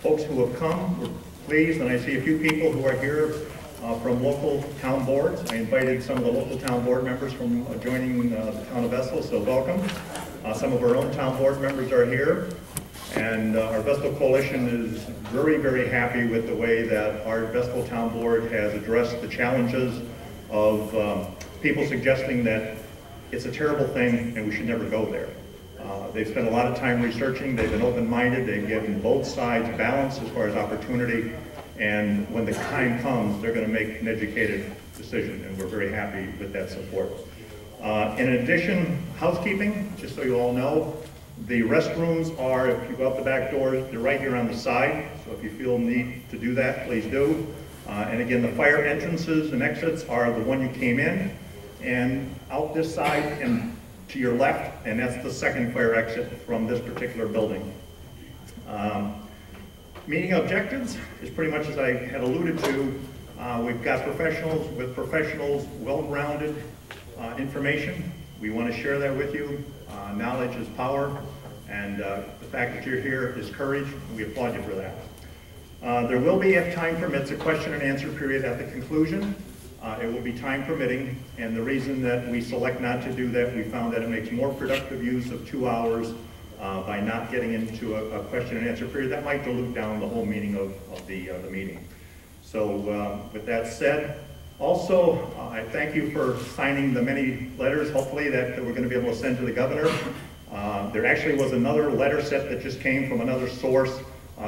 folks who have come. We're pleased, and I see a few people who are here from local town boards. I invited some of the local town board members from joining the town of Vestal, so welcome. Some of our own town board members are here, and our Vestal Coalition is very, very happy with the way that our Vestal Town Board has addressed the challenges of people suggesting that it's a terrible thing and we should never go there. They've spent a lot of time researching, they've been open-minded, they've given both sides balance as far as opportunity, and when the time comes, they're going to make an educated decision, and we're very happy with that support. In addition, housekeeping, just so you all know, the restrooms are, if you go out the back doors, they're right here on the side, so if you feel need to do that, please do. And again, the fire entrances and exits are the one you came in, and out this side and to your left, and that's the second fire exit from this particular building. Meeting objectives is pretty much as I had alluded to. We've got professionals with professionals, well-rounded information. We want to share that with you. Knowledge is power, and the fact that you're here is courage, and we applaud you for that. There will be, if time permits, a question and answer period at the conclusion. It will be time permitting, and the reason that we select not to do that, we found that it makes more productive use of 2 hours by not getting into a question and answer period. That might dilute down the whole meaning of the meeting. So with that said, also I thank you for signing the many letters, hopefully, that we're going to be able to send to the governor. There actually was another letter set that just came from another source,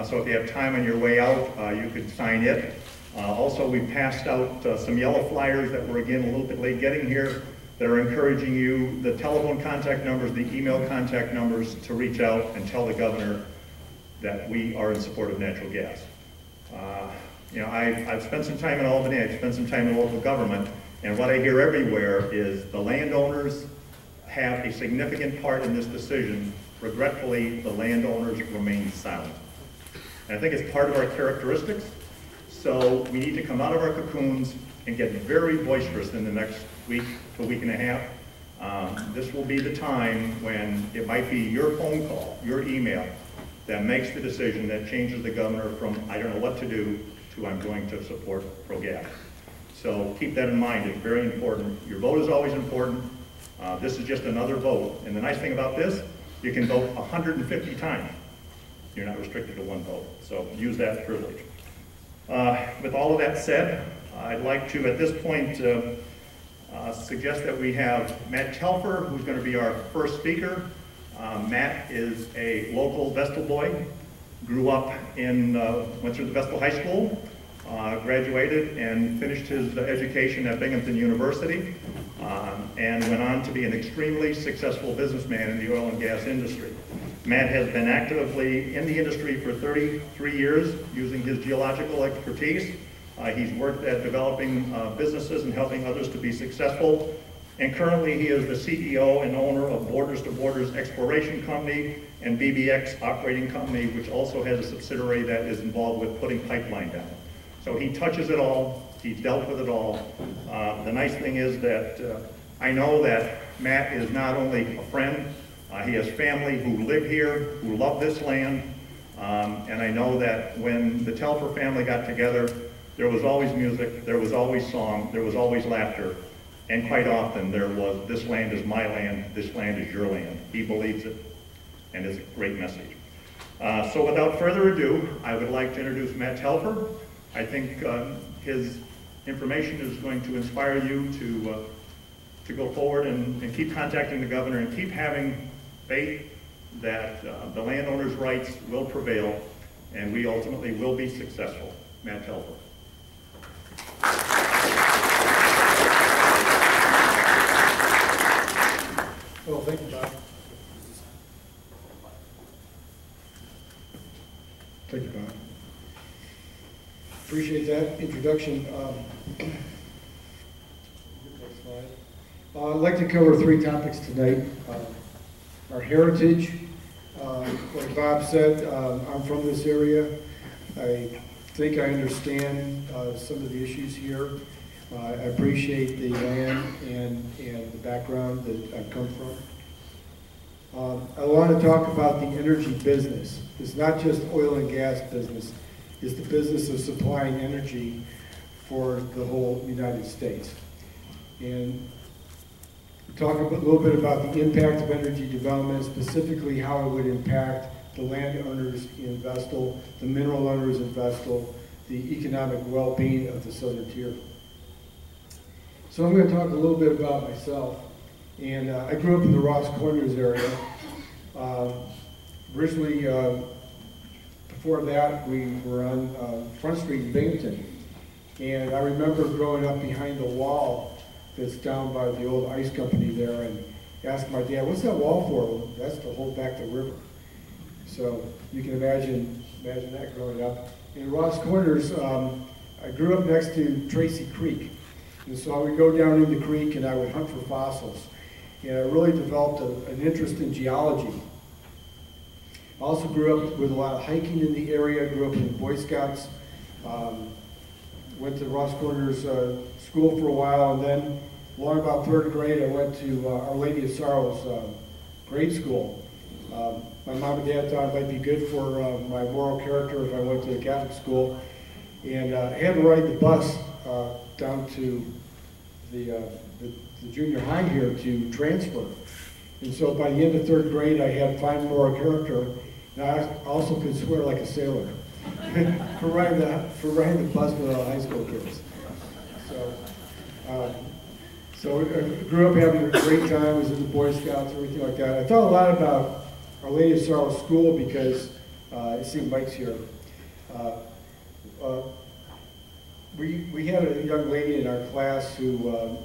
so if you have time on your way out, you could sign it. Also, we passed out some yellow flyers that were, again, a little bit late getting here, that are encouraging you, the telephone contact numbers, the email contact numbers, to reach out and tell the governor that we are in support of natural gas. You know, I've spent some time in Albany, I've spent some time in local government, and what I hear everywhere is the landowners have a significant part in this decision. Regretfully, the landowners remain silent. And I think it's part of our characteristics. So we need to come out of our cocoons and get very boisterous in the next week to a week and a half. This will be the time when it might be your phone call, your email, that makes the decision that changes the governor from I don't know what to do to I'm going to support pro-gas. So keep that in mind, it's very important. Your vote is always important. This is just another vote. And the nice thing about this, you can vote 150 times. You're not restricted to one vote, so use that privilege. With all of that said, I'd like to, at this point, suggest that we have Matt Telfer, who's going to be our first speaker. Matt is a local Vestal boy, grew up in, went through the Vestal High School, graduated and finished his education at Binghamton University, and went on to be an extremely successful businessman in the oil and gas industry. Matt has been actively in the industry for 33 years using his geological expertise. He's worked at developing businesses and helping others to be successful. And currently he is the CEO and owner of Borders to Borders Exploration Company and BBX Operating Company, which also has a subsidiary that is involved with putting pipeline down. So he touches it all, he's dealt with it all. The nice thing is that I know that Matt is not only a friend, he has family who live here, who love this land, and I know that when the Telfer family got together, there was always music, there was always song, there was always laughter, and quite often there was, this land is my land, this land is your land. He believes it, and it's a great message. So without further ado, I would like to introduce Matt Telfer. I think his information is going to inspire you to go forward and keep contacting the governor and keep having faith that the landowner's rights will prevail and we ultimately will be successful. Matt Telfer. Well, thank you, Bob. Thank you, Bob. Appreciate that introduction. Next slide. I'd like to cover 3 topics tonight. Our heritage, like Bob said, I'm from this area. I think I understand some of the issues here. I appreciate the land and the background that I've come from. I want to talk about the energy business. It's not just oil and gas business. It's the business of supplying energy for the whole United States. And talk a little bit about the impact of energy development, specifically how it would impact the landowners in Vestal, the mineral owners in Vestal, the economic well-being of the southern tier. So I'm going to talk a little bit about myself. And I grew up in the Ross Corners area. Originally, before that, we were on Front Street in Binghamton. And I remember growing up behind the wall that's down by the old ice company there and asking my dad, what's that wall for? Well, that's to hold back the river. So you can imagine that growing up. In Ross Corners, I grew up next to Tracy Creek. And so I would go down in the creek and I would hunt for fossils. And I really developed an interest in geology. I also grew up with a lot of hiking in the area, grew up in the Boy Scouts, went to Ross Corners school for a while, and then along about third grade I went to Our Lady of Sorrows grade school. My mom and dad thought it might be good for my moral character if I went to a Catholic school, and I had to ride the bus down to the junior high here to transfer. And so by the end of third grade, I had fine moral character, and I also could swear like a sailor for riding the bus with all high school kids. So I grew up having a great time, was in the Boy Scouts, everything like that. I thought a lot about Our Lady of Sorrows School because I see Mike's here. We had a young lady in our class who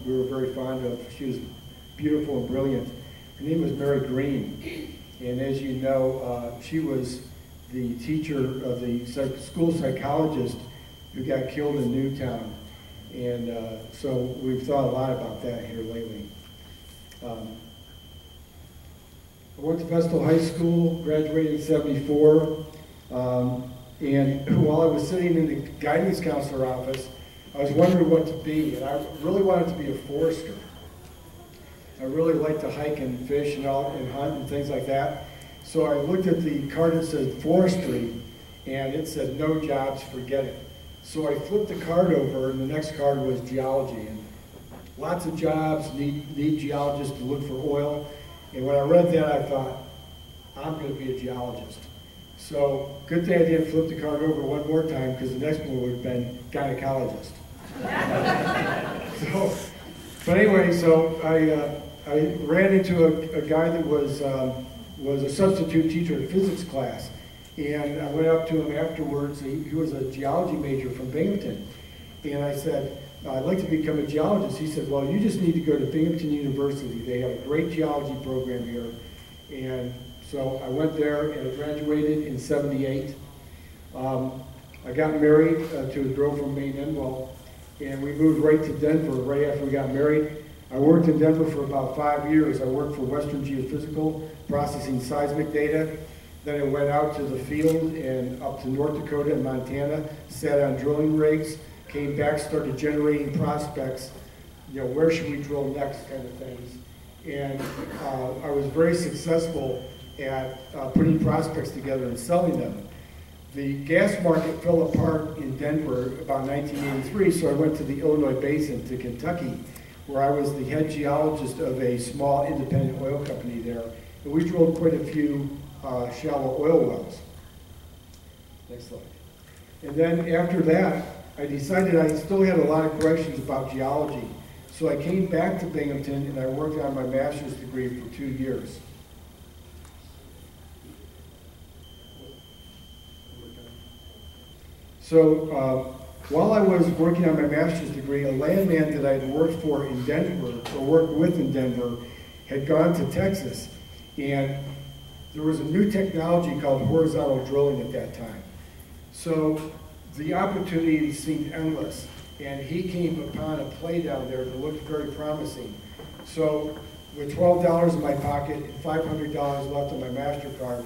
we were very fond of. She was beautiful and brilliant. Her name was Mary Green. And as you know, she was the teacher of the school psychologist who got killed in Newtown. And so we've thought a lot about that here lately. I went to Vestal High School, graduated in '74. And while I was sitting in the guidance counselor office, I was wondering what to be, and I really wanted to be a forester. I really like to hike and fish and hunt and things like that. So I looked at the card that said forestry, and it said no jobs, forget it. So I flipped the card over, and the next card was geology. And lots of jobs, need geologists to look for oil. And when I read that, I thought, I'm going to be a geologist. So good thing I didn't flip the card over one more time because the next one would have been gynecologist. But anyway, so I ran into a guy that was a substitute teacher in physics class, and I went up to him afterwards. He was a geology major from Binghamton, and I said, I'd like to become a geologist. He said, well, you just need to go to Binghamton University. They have a great geology program here, and so I went there and I graduated in '78. I got married to a girl from Maine Enwell, and we moved right to Denver right after we got married. I worked in Denver for about 5 years. I worked for Western Geophysical, processing seismic data. Then I went out to the field and up to North Dakota and Montana, sat on drilling rigs, came back, started generating prospects, where should we drill next kind of things. And I was very successful at putting prospects together and selling them. The gas market fell apart in Denver about 1983, so I went to the Illinois Basin to Kentucky, where I was the head geologist of a small independent oil company there. And we drilled quite a few shallow oil wells. Next slide. And then after that, I decided I still had a lot of questions about geology. So I came back to Binghamton and I worked on my master's degree for 2 years. So while I was working on my master's degree, a landman that I had worked for in Denver, or worked with in Denver, had gone to Texas. And there was a new technology called horizontal drilling at that time. So the opportunities seemed endless. And he came upon a play down there that looked very promising. So with $12 in my pocket and $500 left on my MasterCard,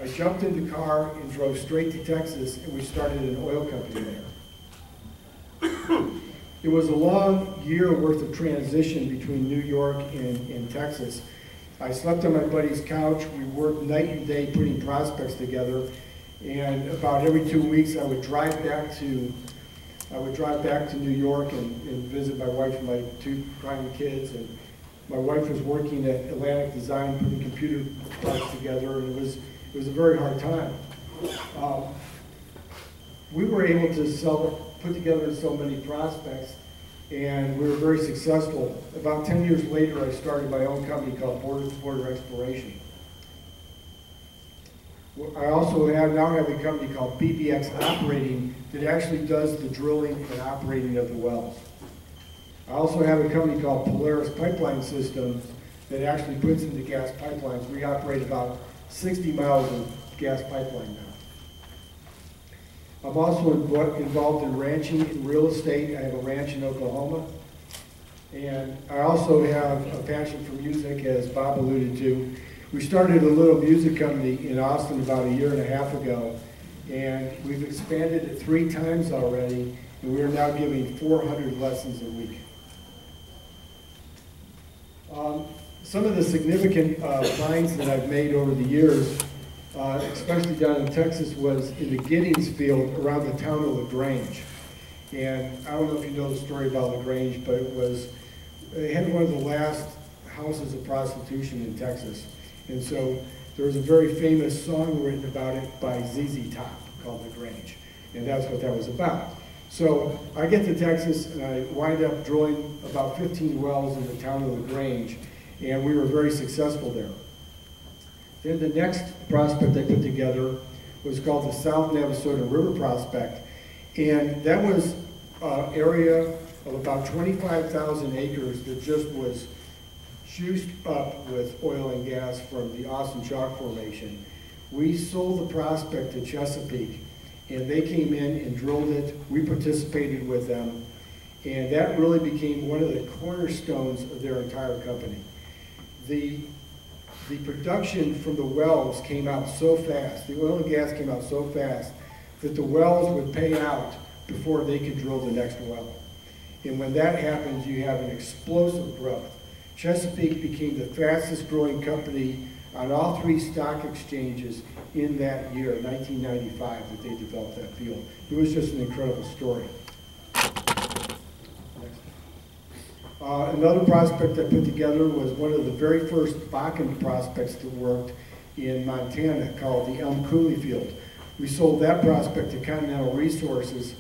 I jumped in the car and drove straight to Texas, and we started an oil company there. It was a long year worth of transition between New York and Texas. I slept on my buddy's couch. We worked night and day putting prospects together. And about every 2 weeks, I would drive back to New York and visit my wife and my 2 crying kids. And my wife was working at Atlantic Design, putting computer parts together, and it was a very hard time. We were able to put together so many prospects, and we were very successful. About 10 years later, I started my own company called Border Exploration. I also now have a company called BBX Operating that actually does the drilling and operating of the wells. I also have a company called Polaris Pipeline Systems that actually puts in the gas pipelines. We operate about 60 miles of gas pipeline now. I'm also involved in ranching and real estate. I have a ranch in Oklahoma. And I also have a passion for music, as Bob alluded to. We started a little music company in Austin about 1.5 years ago, and we've expanded it 3 times already, and we are now giving 400 lessons a week. Some of the significant finds that I've made over the years, especially down in Texas, was in the Giddings field around the town of LaGrange. And I don't know if you know the story about LaGrange, but it had one of the last houses of prostitution in Texas. And so there was a very famous song written about it by ZZ Top called LaGrange. And that's what that was about. So I get to Texas and I wind up drilling about 15 wells in the town of LaGrange, and we were very successful there. Then the next prospect I put together was called the South Navasota River Prospect. And that was an area of about 25,000 acres that just was juiced up with oil and gas from the Austin Chalk Formation. We sold the prospect to Chesapeake, and they came in and drilled it. We participated with them, and that really became one of the cornerstones of their entire company. The production from the wells came out so fast, the oil and gas came out so fast, that the wells would pay out before they could drill the next well. And when that happens, you have an explosive growth. Chesapeake became the fastest growing company on all 3 stock exchanges in that year, 1995, that they developed that field. It was just an incredible story. Another prospect I put together was one of the very first Bakken prospects that worked in Montana, called the Elm Coulee Field. We sold that prospect to Continental Resources,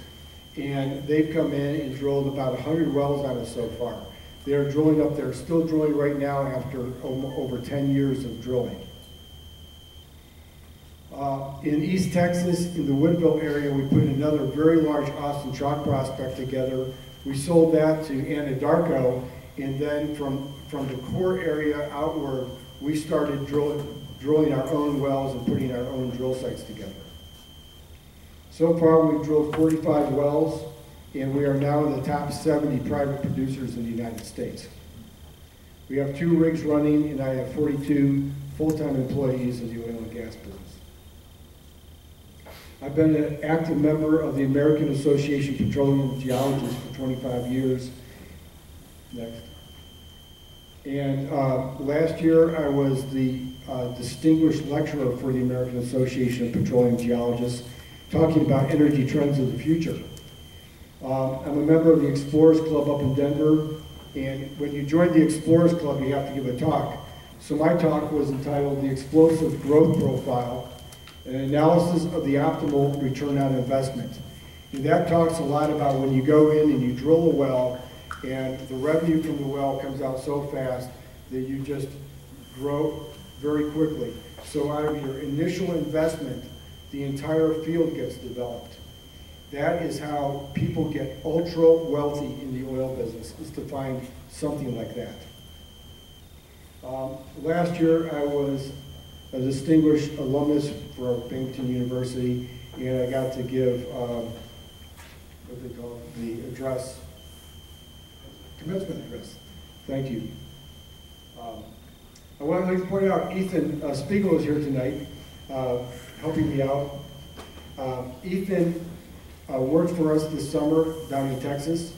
and they've come in and drilled about 100 wells on it so far. They're drilling up there, still drilling right now after over 10 years of drilling. In East Texas, in the Woodville area, we put another very large Austin Chalk prospect together. We sold that to Anadarko, and then from the core area outward, we started drilling our own wells and putting our own drill sites together. So far, we've drilled 45 wells, and we are now in the top 70 private producers in the United States. We have 2 rigs running, and I have 42 full-time employees in the oil and gas business. I've been an active member of the American Association of Petroleum Geologists for 25 years. Next. And last year, I was the distinguished lecturer for the American Association of Petroleum Geologists, talking about energy trends of the future. I'm a member of the Explorers Club up in Denver, and when you join the Explorers Club, you have to give a talk. So my talk was entitled The Explosive Growth Profile, an analysis of the optimal return on investment. And that talks a lot about when you go in and you drill a well, and the revenue from the well comes out so fast that you just grow very quickly. So out of your initial investment, the entire field gets developed. That is how people get ultra wealthy in the oil business, is to find something like that. Last year, I was a distinguished alumnus for Binghamton University, and I got to give what they call the address, commencement address. Thank you. I would like to point out Ethan Spiegel is here tonight, helping me out. Ethan worked for us this summer down in Texas.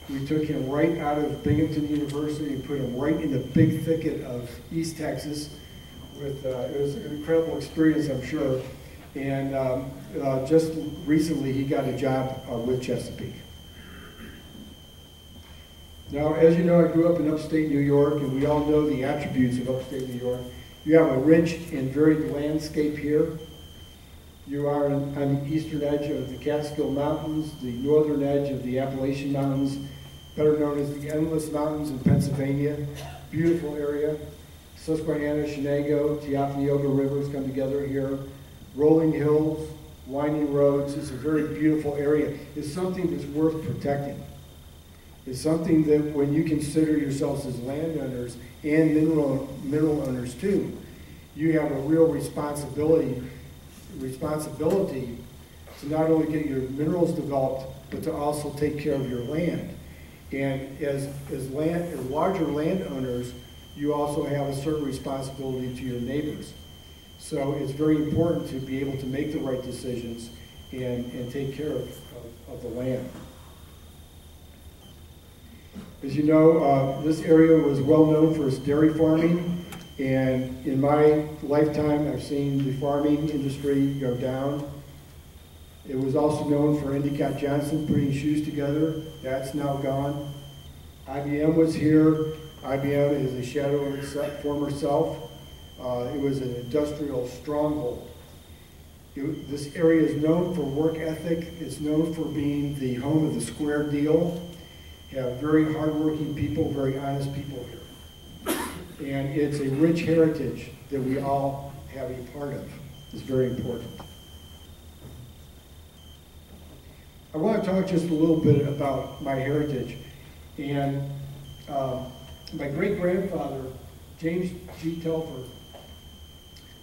We took him right out of Binghamton University and put him right in the big thicket of East Texas. It was an incredible experience, I'm sure. And just recently, he got a job with Chesapeake. Now, as you know, I grew up in upstate New York, and we all know the attributes of upstate New York. You have a rich and varied landscape here. You are on the eastern edge of the Catskill Mountains, the northern edge of the Appalachian Mountains, better known as the Endless Mountains in Pennsylvania. Beautiful area. Susquehanna, Shenango, Tiopneoga rivers come together here. Rolling hills, winding roads. It's a very beautiful area. It's something that's worth protecting. It's something that when you consider yourselves as landowners and mineral owners too, you have a real responsibility to not only get your minerals developed, but to also take care of your land. And as larger landowners, you also have a certain responsibility to your neighbors. So it's very important to be able to make the right decisions and take care of the land. As you know, this area was well known for its dairy farming, and in my lifetime, I've seen the farming industry go down. It was also known for Endicott Johnson putting shoes together. That's now gone. IBM was here. IBM is a shadow of its former self. It was an industrial stronghold. This area is known for work ethic. It's known for being the home of the square deal. You have very hardworking people, very honest people here. And it's a rich heritage that we all have a part of. It's very important. I want to talk just a little bit about my heritage. And my great-grandfather, James G. Telfer,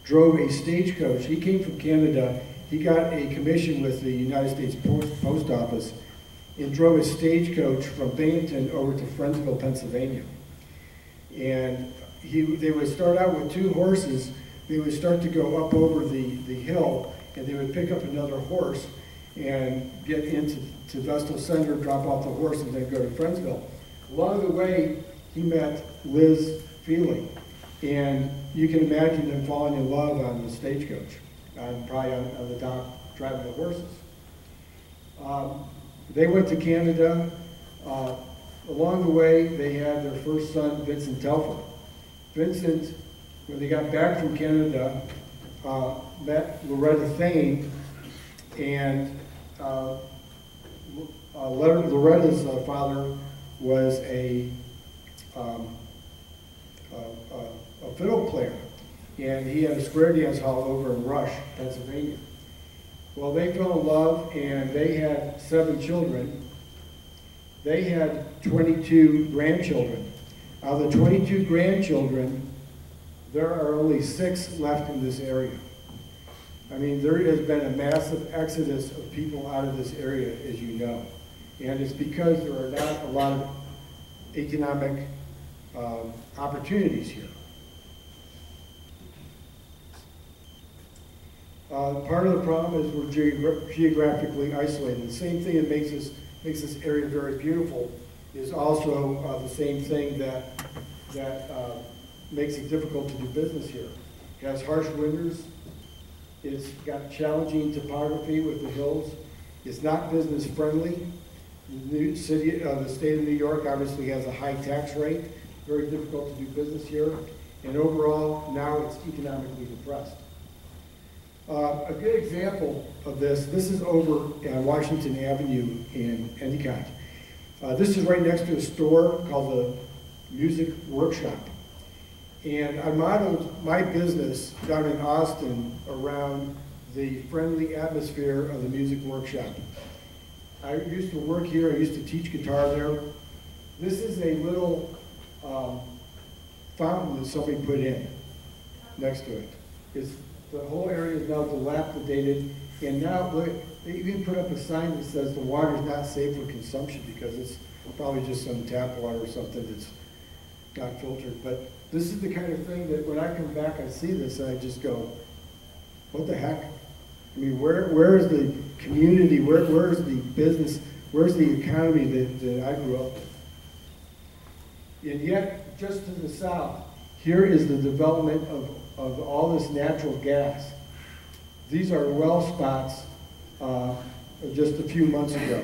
drove a stagecoach. He came from Canada. He got a commission with the United States Post Office and drove a stagecoach from Binghamton over to Friendsville, Pennsylvania. And they would start out with 2 horses. They would start to go up over the hill, and they would pick up another horse and get into Vestal Center, drop off the horse, and then go to Friendsville. Along the way, he met Liz Feely, and you can imagine them falling in love on the stagecoach, probably on the dock driving the horses. They went to Canada. Along the way, they had their first son, Vincent Telfer. Vincent, when they got back from Canada, met Loretta Thane, and Loretta's father was a fiddle player, and he had a square dance hall over in Rush, Pennsylvania. Well, they fell in love, and they had 7 children. They had 22 grandchildren. Out of the 22 grandchildren, there are only 6 left in this area. I mean, there has been a massive exodus of people out of this area, as you know. And it's because there are not a lot of economic opportunities here. Part of the problem is we're geographically isolated. The same thing that makes this area very beautiful is also the same thing that makes it difficult to do business here. It has harsh winters. It's got challenging topography with the hills. It's not business friendly. The state of New York obviously has a high tax rate. Very difficult to do business here. And overall, now it's economically depressed. A good example of this is over on Washington Avenue in Endicott. This is right next to a store called the Music Workshop. And I modeled my business down in Austin around the friendly atmosphere of the Music Workshop. I used to work here, I used to teach guitar there. This is a little fountain that somebody put in next to it. The whole area is now dilapidated, and now they even put up a sign that says the water is not safe for consumption because it's probably just some tap water or something that's not filtered. But this is the kind of thing that when I come back, I see this and I just go, what the heck? I mean, where is the community? Where is the business? Where's the economy that I grew up with? And yet, just to the south, here is the development of all this natural gas. These are well spots just a few months ago.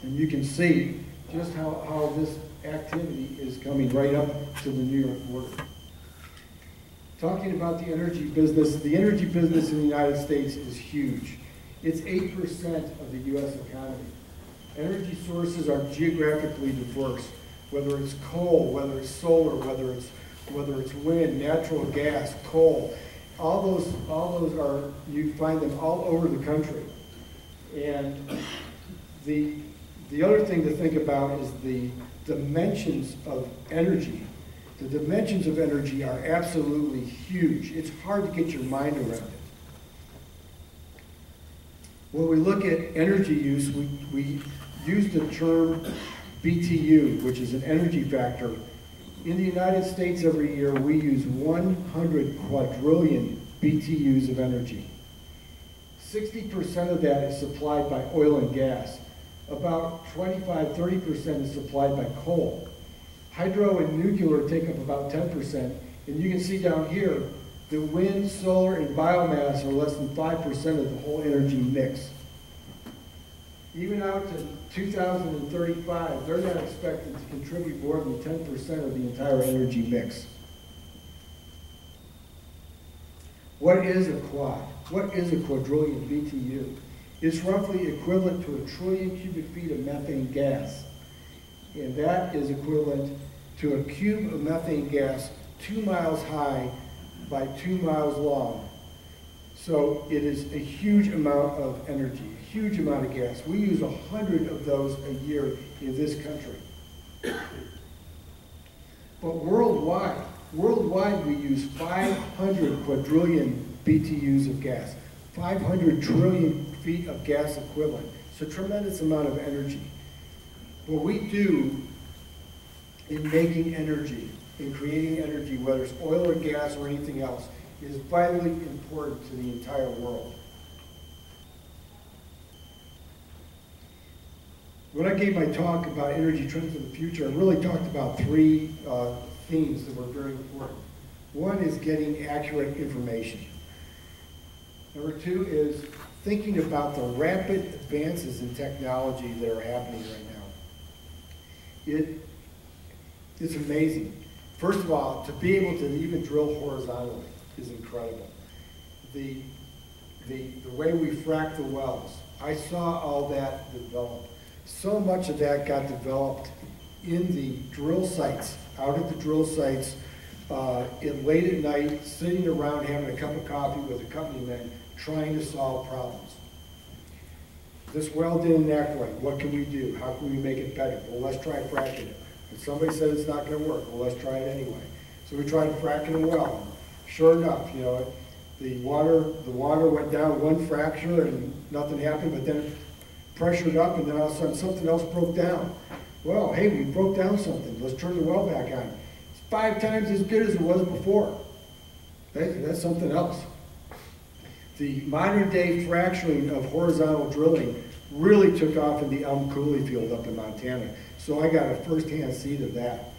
And you can see just how this activity is coming right up to the New York border. Talking about the energy business in the United States is huge. It's 8% of the U.S. economy. Energy sources are geographically diverse, whether it's coal, whether it's solar, whether it's wind, natural gas, coal. All those are, you find them all over the country. And the other thing to think about is the dimensions of energy. The dimensions of energy are absolutely huge. It's hard to get your mind around it. When we look at energy use, we use the term BTU, which is an energy factor. In the United States every year, we use 100 quadrillion BTUs of energy. 60% of that is supplied by oil and gas. About 25–30% is supplied by coal. Hydro and nuclear take up about 10%, and you can see down here, the wind, solar, and biomass are less than 5% of the whole energy mix. Even out to 2035, they're not expected to contribute more than 10% of the entire energy mix. What is a quad? What is a quadrillion BTU? It's roughly equivalent to 1 trillion cubic feet of methane gas. And that is equivalent to a cube of methane gas 2 miles high by 2 miles long. So it is a huge amount of energy, a huge amount of gas. We use 100 of those a year in this country. But worldwide we use 500 quadrillion BTUs of gas, 500 trillion feet of gas equivalent. It's a tremendous amount of energy. What we do in making energy, in creating energy, whether it's oil or gas or anything else, is vitally important to the entire world. When I gave my talk about energy trends of the future, I really talked about three themes that were very important. One is getting accurate information. Number two is thinking about the rapid advances in technology that are happening right now. It's amazing. First of all, to be able to even drill horizontally is incredible. The way we frack the wells, I saw all that develop. So much of that got developed in the drill sites, out at the drill sites, late at night, sitting around having a cup of coffee with a company man, trying to solve problems. This well didn't act right. What can we do? How can we make it better? Well, let's try fracking it. And somebody said it's not going to work. Well, let's try it anyway. So we tried fracking a well. Sure enough, you know, the water went down one fracture and nothing happened, but then it pressured up and then all of a sudden something else broke down. Well, hey, we broke down something. Let's turn the well back on. It's 5 times as good as it was before. That's something else. The modern day fracturing of horizontal drilling really took off in the Elm Coulee field up in Montana. So I got a first-hand seat of that.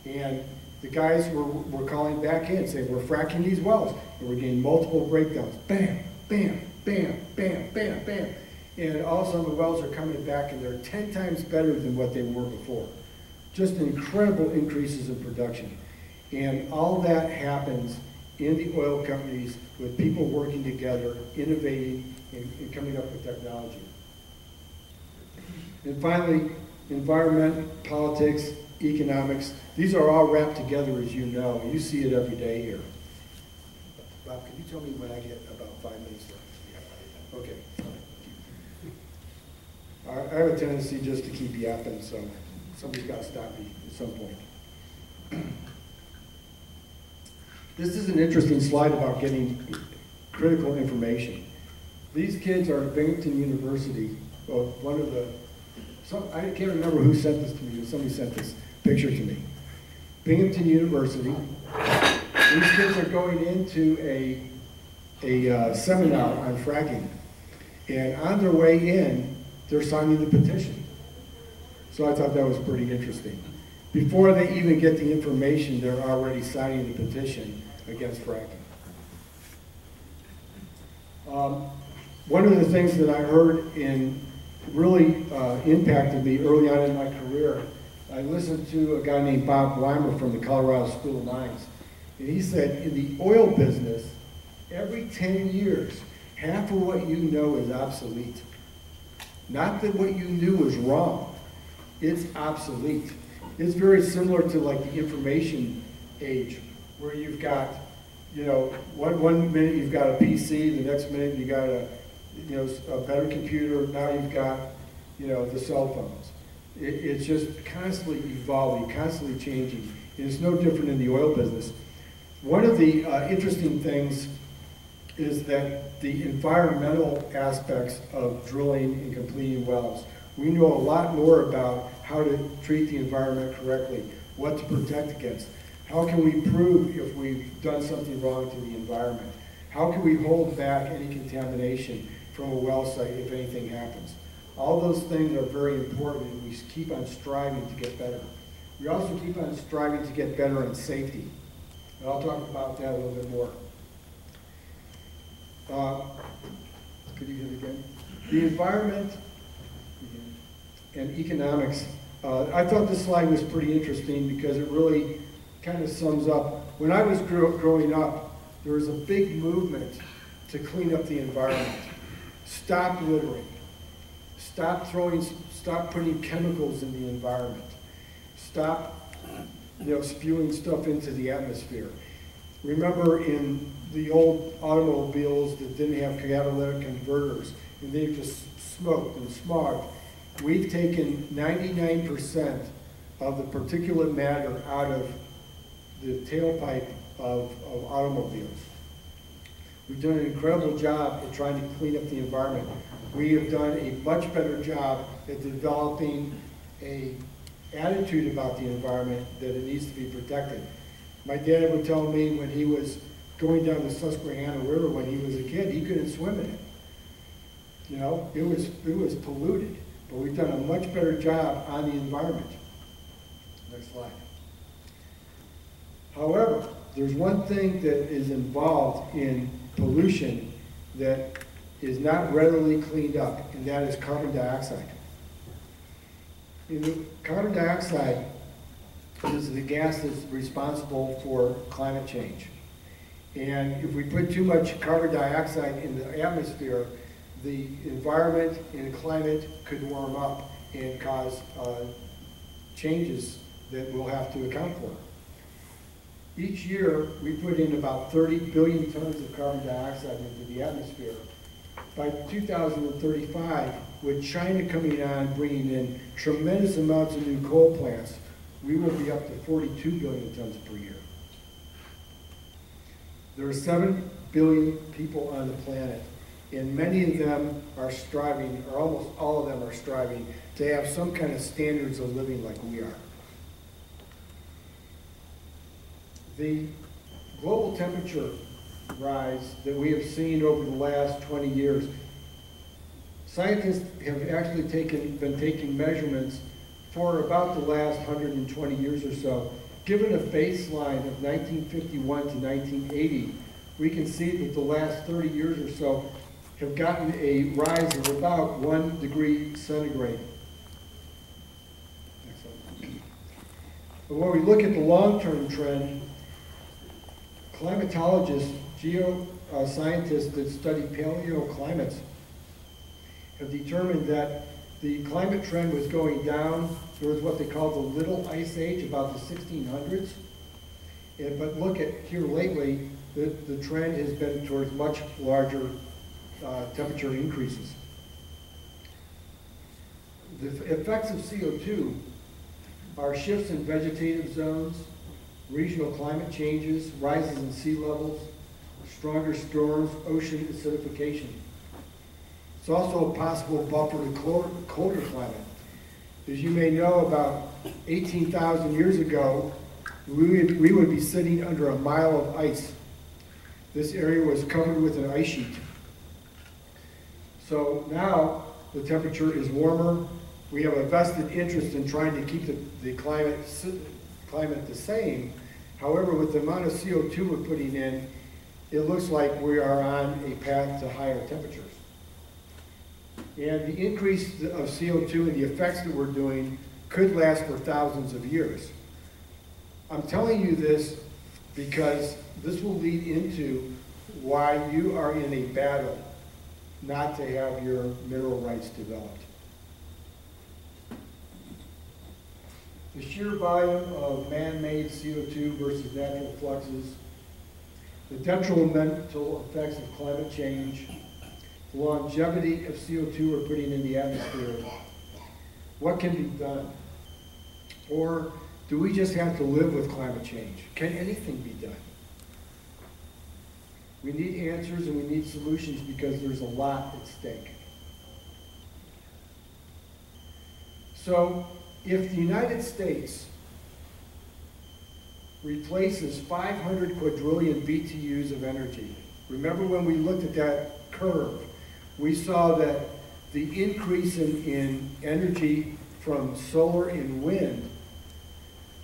And the guys were calling back in saying, we're fracking these wells. And we're getting multiple breakdowns. Bam, bam, bam, bam, bam, bam. And all of a sudden the wells are coming back and they're 10 times better than what they were before. Just incredible increases in production. And all that happens in the oil companies with people working together, innovating, and coming up with technology. And finally, environment, politics, economics, these are all wrapped together, as you know. You see it every day here. Bob, can you tell me when I get about 5 minutes left? Yeah. Okay. I have a tendency just to keep yapping, so somebody's got to stop me at some point. This is an interesting slide about getting critical information. These kids are at Binghamton University. Well, I can't remember who sent this to me, but somebody sent this picture to me. Binghamton University. These kids are going into a seminar on fracking. And on their way in, they're signing the petition. So I thought that was pretty interesting. Before they even get the information, they're already signing the petition against fracking. One of the things that I heard really impacted me early on in my career, I listened to a guy named Bob Weimer from the Colorado School of Mines. And he said, in the oil business, every 10 years, half of what you know is obsolete. Not that what you knew was wrong, it's obsolete. It's very similar to like the information age, where you've got, you know, one minute you've got a PC, the next minute you got a better computer, now you've got, you know, the cell phones. It's just constantly evolving, constantly changing. And it's no different in the oil business. One of the interesting things is that the environmental aspects of drilling and completing wells. We know a lot more about how to treat the environment correctly, what to protect against. How can we prove if we've done something wrong to the environment? How can we hold back any contamination from a well site if anything happens? All those things are very important, and we keep on striving to get better. We also keep on striving to get better in safety. And I'll talk about that a little bit more. Could you hit it again? The environment and economics. I thought this slide was pretty interesting because it really kind of sums up. When I was growing up, there was a big movement to clean up the environment. Stop littering. Stop putting chemicals in the environment. Stop, spewing stuff into the atmosphere. Remember in the old automobiles that didn't have catalytic converters, and they just smoked and smogged. We've taken 99% of the particulate matter out of the tailpipe of automobiles. We've done an incredible job at trying to clean up the environment. We have done a much better job at developing an attitude about the environment that it needs to be protected. My dad would tell me when he was going down the Susquehanna River when he was a kid, he couldn't swim in it. You know, it was polluted, but we've done a much better job on the environment. Next slide. However, there's one thing that is involved in pollution that is not readily cleaned up, and that is carbon dioxide. Carbon dioxide is the gas that's responsible for climate change. And if we put too much carbon dioxide in the atmosphere, the environment and the climate could warm up and cause changes that we'll have to account for. Each year, we put in about 30 billion tons of carbon dioxide into the atmosphere. By 2035, with China coming on, bringing in tremendous amounts of new coal plants, we will be up to 42 billion tons per year. There are 7 billion people on the planet, and many of them are striving, or almost all of them are striving, to have some kind of standards of living like we are. The global temperature rise that we have seen over the last 20 years, scientists have actually been taking measurements for about the last 120 years or so. Given a baseline of 1951 to 1980, we can see that the last 30 years or so have gotten a rise of about 1 degree centigrade. But when we look at the long-term trend, climatologists, geoscientists that study paleoclimates have determined that the climate trend was going down. There was what they call the Little Ice Age, about the 1600s. But look at here lately, the trend has been towards much larger temperature increases. The effects of CO2 are shifts in vegetative zones, regional climate changes, rises in sea levels, stronger storms, ocean acidification. It's also a possible buffer to colder climate. As you may know, about 18,000 years ago, we would be sitting under a mile of ice. This area was covered with an ice sheet. So now the temperature is warmer, We have a vested interest in trying to keep the climate the same. However, with the amount of CO2 we're putting in, it looks like we are on a path to higher temperatures. And the increase of CO2 and the effects that we're doing could last for thousands of years. I'm telling you this because this will lead into why you are in a battle not to have your mineral rights developed. The sheer volume of man-made CO2 versus natural fluxes, the detrimental effects of climate change, the longevity of CO2 we're putting in the atmosphere. What can be done? Or do we just have to live with climate change? Can anything be done? We need answers and we need solutions because there's a lot at stake. So, if the United States replaces 500 quadrillion BTUs of energy, remember when we looked at that curve, we saw that the increase in energy from solar and wind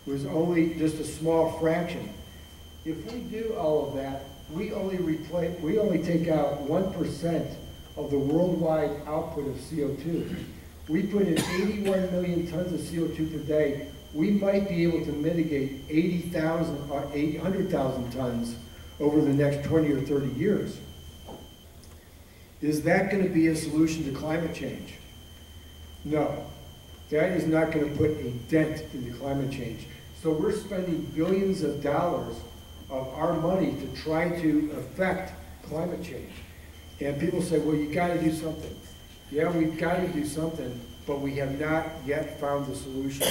was only just a small fraction. If we do all of that, we only take out 1% of the worldwide output of CO2. We put in 81 million tons of CO2 per day. We might be able to mitigate 80,000 or 800,000 tons over the next 20 or 30 years. Is that going to be a solution to climate change? No. That is not going to put a dent into climate change. So we're spending billions of dollars of our money to try to affect climate change. And people say, well, you got to do something. Yeah, we've got to do something, but we have not yet found the solution.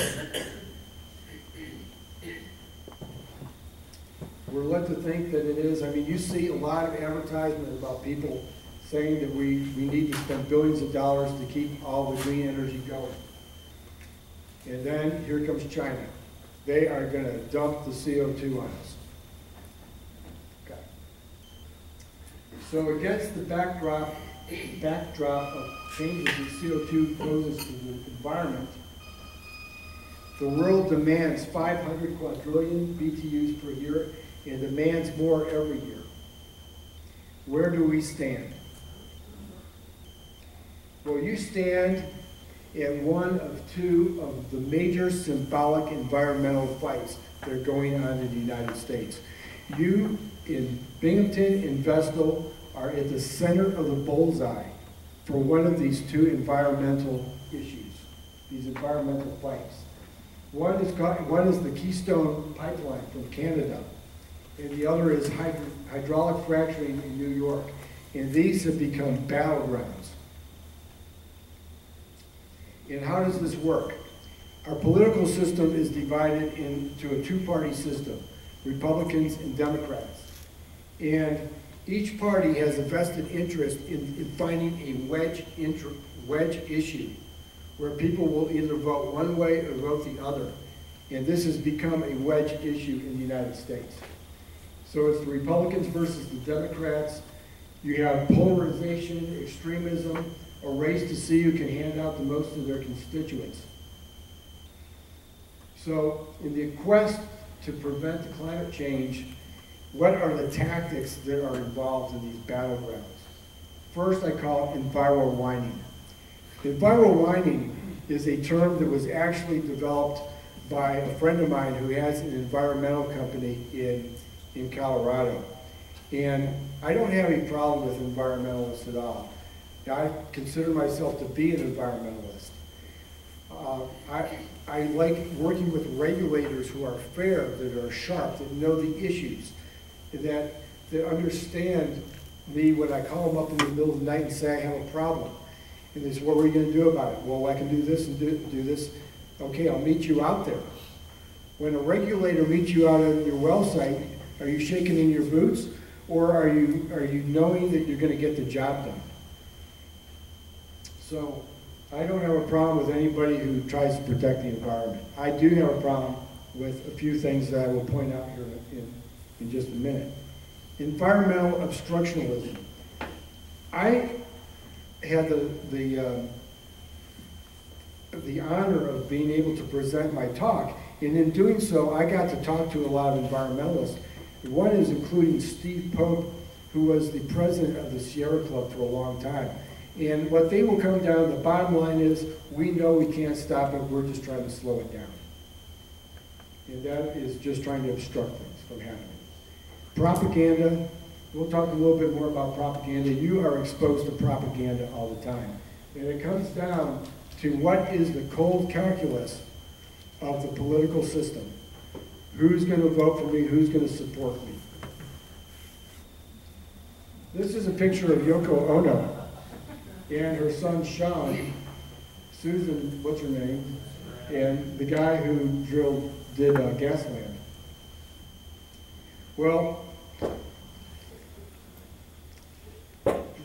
We're led to think that it is. I mean, you see a lot of advertisement about people saying that we need to spend billions of dollars to keep all the green energy going. And then here comes China. They are going to dump the CO2 on us. Okay. So against the backdrop of changes in CO2 poses to the environment, the world demands 500 quadrillion BTUs per year and demands more every year. Where do we stand? Well, you stand in one of two of the major symbolic environmental fights that are going on in the United States. You in Binghamton and Vestal are at the center of the bullseye for one of these two environmental issues, these environmental fights. One is the Keystone Pipeline from Canada, and the other is hydraulic fracturing in New York. And these have become battlegrounds. And how does this work? Our political system is divided into a two-party system, Republicans and Democrats. And each party has a vested interest in finding a wedge issue where people will either vote one way or vote the other. And this has become a wedge issue in the United States. So it's the Republicans versus the Democrats. You have polarization, extremism, a race to see who can hand out the most to their constituents. So in the quest to prevent the climate change, what are the tactics that are involved in these battlegrounds? First, I call it enviro whining. Enviro whining is a term that was actually developed by a friend of mine who has an environmental company in Colorado. And I don't have any problem with environmentalists at all. I consider myself to be an environmentalist. I like working with regulators who are fair, that are sharp, that know the issues, that understand me when I call them up in the middle of the night and say I have a problem. And they say, what are you going to do about it? Well, I can do this and do this. Okay, I'll meet you out there. When a regulator meets you out at your well site, are you shaking in your boots, or are you knowing that you're going to get the job done? So I don't have a problem with anybody who tries to protect the environment. I do have a problem with a few things that I will point out here in just a minute. Environmental obstructionism. I had the the honor of being able to present my talk. And in doing so, I got to talk to a lot of environmentalists. One is including Steve Pope, who was the president of the Sierra Club for a long time. And what they will come down, the bottom line is, we know we can't stop it, we're just trying to slow it down. And that is just trying to obstruct things from happening. Propaganda, we'll talk a little bit more about propaganda. You are exposed to propaganda all the time. And it comes down to what is the cold calculus of the political system. Who's going to vote for me? Who's going to support me? This is a picture of Yoko Ono and her son Sean, Susan, what's her name, and the guy who did Gasland. Well,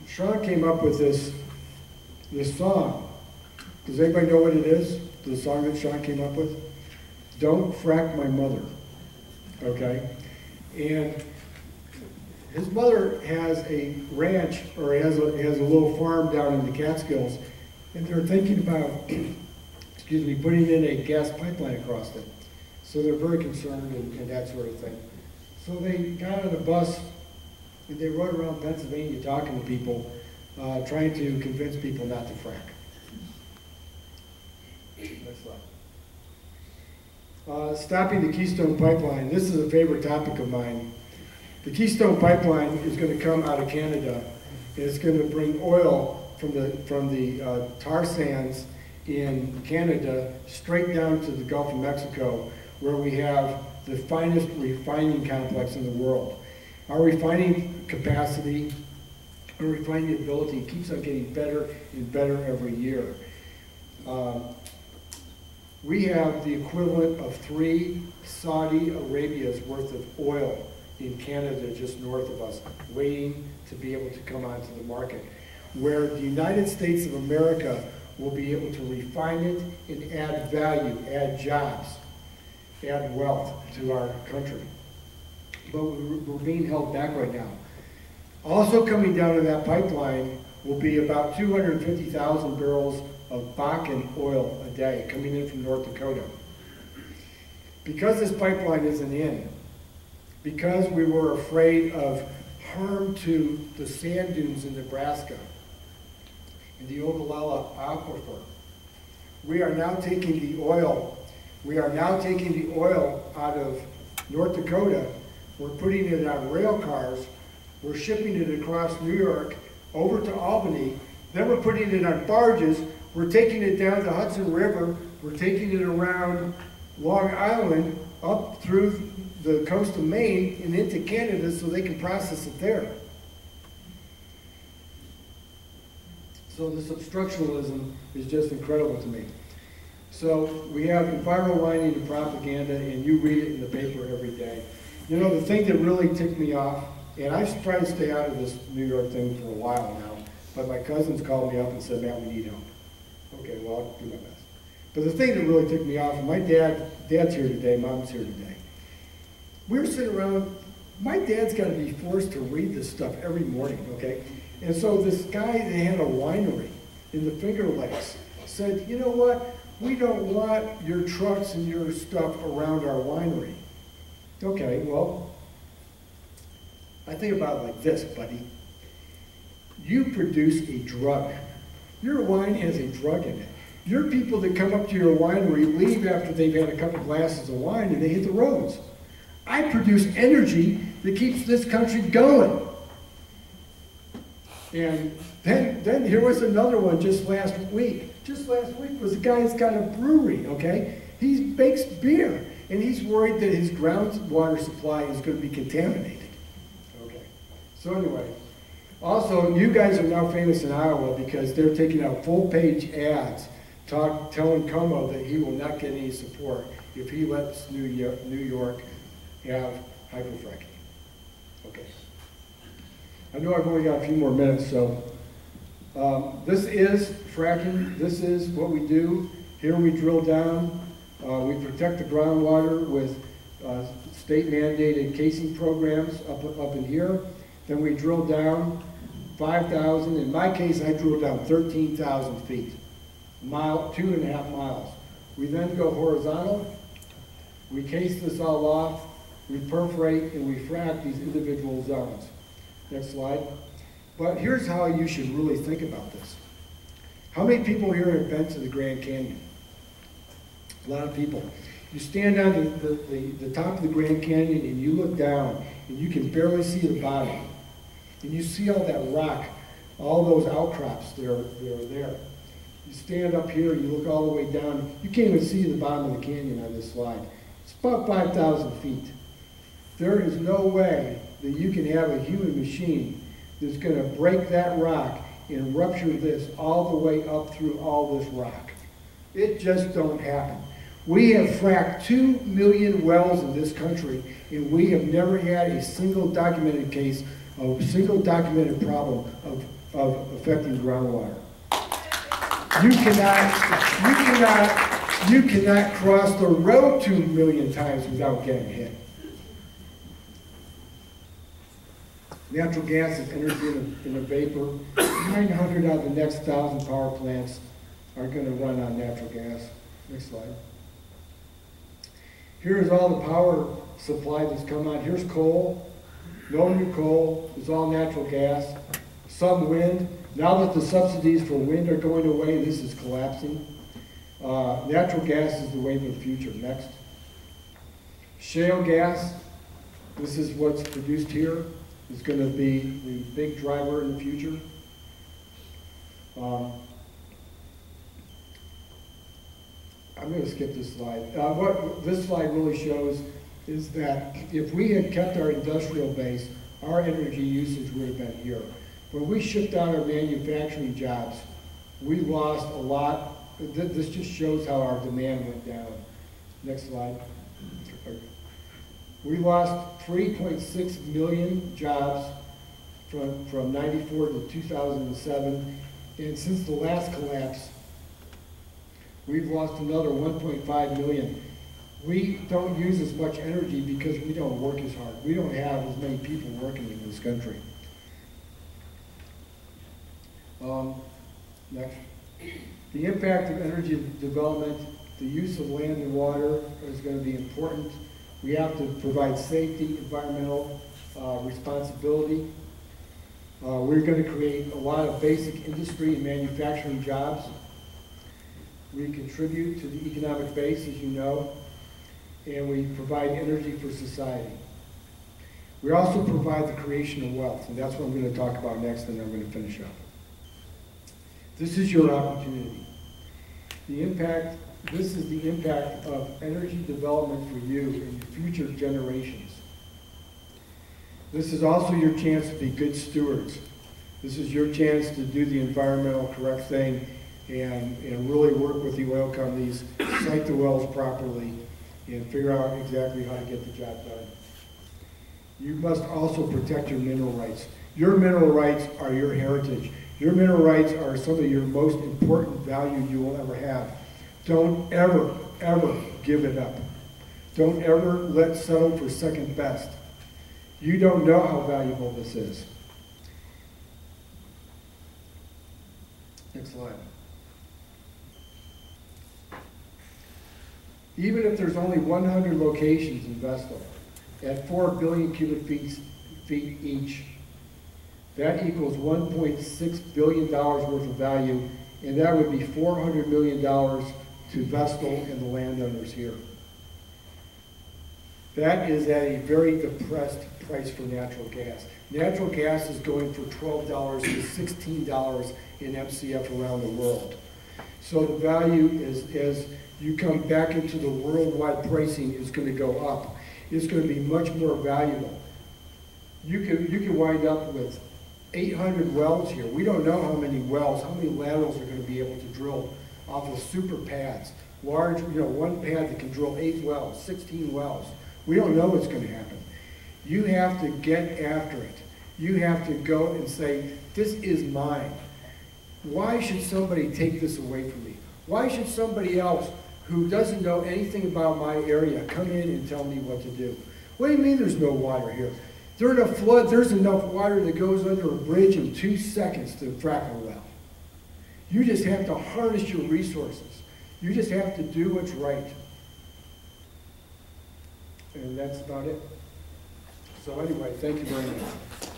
Sean came up with this song. Does anybody know what it is? The song that Sean came up with? Don't Frack My Mother. Okay? And his mother has a ranch, or has a little farm down in the Catskills, and they're thinking about, excuse me, putting in a gas pipeline across it. So they're very concerned and that sort of thing. So they got on a bus and they rode around Pennsylvania talking to people, trying to convince people not to frack. Next slide. Stopping the Keystone Pipeline. This is a favorite topic of mine. The Keystone Pipeline is going to come out of Canada, and it's going to bring oil from the tar sands in Canada straight down to the Gulf of Mexico, where we have the finest refining complex in the world. Our refining capacity, our refining ability keeps on getting better and better every year. We have the equivalent of 3 Saudi Arabia's worth of oil in Canada just north of us, waiting to be able to come onto the market, where the United States of America will be able to refine it and add value, add jobs, add wealth to our country. But we're being held back right now. Also coming down in that pipeline will be about 250,000 barrels of Bakken oil a day coming in from North Dakota. Because this pipeline isn't in, because we were afraid of harm to the sand dunes in Nebraska, in the Ogallala Aquifer, we are now taking the oil. We are now taking the oil out of North Dakota. We're putting it on rail cars. We're shipping it across New York over to Albany. Then we're putting it on barges. We're taking it down the Hudson River. We're taking it around Long Island up through the coast of Maine and into Canada so they can process it there. So this obstructionism is just incredible to me. So we have environmental whining and propaganda, and you read it in the paper every day. You know, the thing that really ticked me off, and I've tried to stay out of this New York thing for a while now, but my cousins called me up and said, Matt, we need help. Okay, well, I'll do my best. But the thing that really ticked me off, and my dad's here today, mom's here today. We were sitting around, my dad's got to be forced to read this stuff every morning, okay? And so this guy, they had a winery in the Finger Lakes, said, you know what? We don't want your trucks and your stuff around our winery. Okay, well, I think about it like this, buddy. You produce a drug. Your wine has a drug in it. Your people that come up to your winery leave after they've had a couple glasses of wine and they hit the roads. I produce energy that keeps this country going. And then here was another one just last week. Just last week was a guy that's got a brewery, okay? He bakes beer, and he's worried that his groundwater supply is going to be contaminated. Okay. So anyway, also, you guys are now famous in Iowa because they're taking out full-page ads telling Como that he will not get any support if he lets New York have hydrofracking. Okay. I know I've only got a few more minutes, so this is fracking. This is what we do. Here we drill down. We protect the groundwater with state-mandated casing programs up in here. Then we drill down 5,000. In my case, I drilled down 13,000 feet. 2.5 miles. We then go horizontal, we case this all off, we perforate, and we frack these individual zones. Next slide. But here's how you should really think about this. How many people here have been to the Grand Canyon? A lot of people. You stand on the top of the Grand Canyon and you look down and you can barely see the bottom. And you see all that rock, all those outcrops that are there. You stand up here, you look all the way down, you can't even see the bottom of the canyon on this slide. It's about 5,000 feet. There is no way that you can have a human machine that's going to break that rock and rupture this all the way up through all this rock. It just don't happen. We have fracked 2 million wells in this country, and we have never had a single documented case, a single documented problem of affecting groundwater. You cannot cross the road 2 million times without getting hit. Natural gas is energy in a vapor. 900 out of the next 1,000 power plants are going to run on natural gas. Next slide. Here's all the power supply that's come on. Here's coal. No new coal. It's all natural gas. Some wind. Now that the subsidies for wind are going away, this is collapsing. Natural gas is the wave of the future. Next. Shale gas. This is what's produced here. It's going to be the big driver in the future. I'm going to skip this slide. What this slide really shows is that if we had kept our industrial base, our energy usage would have been here. When we shipped out our manufacturing jobs, we lost a lot. This just shows how our demand went down. Next slide. We lost 3.6 million jobs from 94 to 2007. And since the last collapse, we've lost another 1.5 million. We don't use as much energy because we don't work as hard. We don't have as many people working in this country. Next. The impact of energy development, the use of land and water is going to be important. We have to provide safety, environmental responsibility. We're going to create a lot of basic industry and manufacturing jobs. We contribute to the economic base, as you know, and we provide energy for society. We also provide the creation of wealth, and that's what I'm going to talk about next, and I'm going to finish up. This is your opportunity. This is the impact of energy development for you and future generations. This is also your chance to be good stewards. This is your chance to do the environmental correct thing and really work with the oil companies, site the wells properly, and figure out exactly how to get the job done. You must also protect your mineral rights. Your mineral rights are your heritage. Your mineral rights are some of your most important value you will ever have. Don't ever, ever give it up. Don't ever let settle for second best. You don't know how valuable this is. Next slide. Even if there's only 100 locations in Vestal, at 4 billion cubic feet each, that equals $1.6 billion worth of value, and that would be $400 million to Vestal and the landowners here. That is at a very depressed price for natural gas. Natural gas is going for $12 to $16 in MCF around the world. So the value is, as you come back into the worldwide pricing, is going to go up. It's going to be much more valuable. You can wind up with 800 wells here. We don't know how many wells, how many laterals are going to be able to drill off of super pads. Large, one pad that can drill 8 wells, 16 wells. We don't know what's going to happen. You have to get after it. You have to go and say, this is mine. Why should somebody take this away from me? Why should somebody else who doesn't know anything about my area come in and tell me what to do? What do you mean there's no water here? During a flood, there's enough water that goes under a bridge in 2 seconds to frack a well. You just have to harness your resources. You just have to do what's right. And that's about it. So anyway, thank you very much.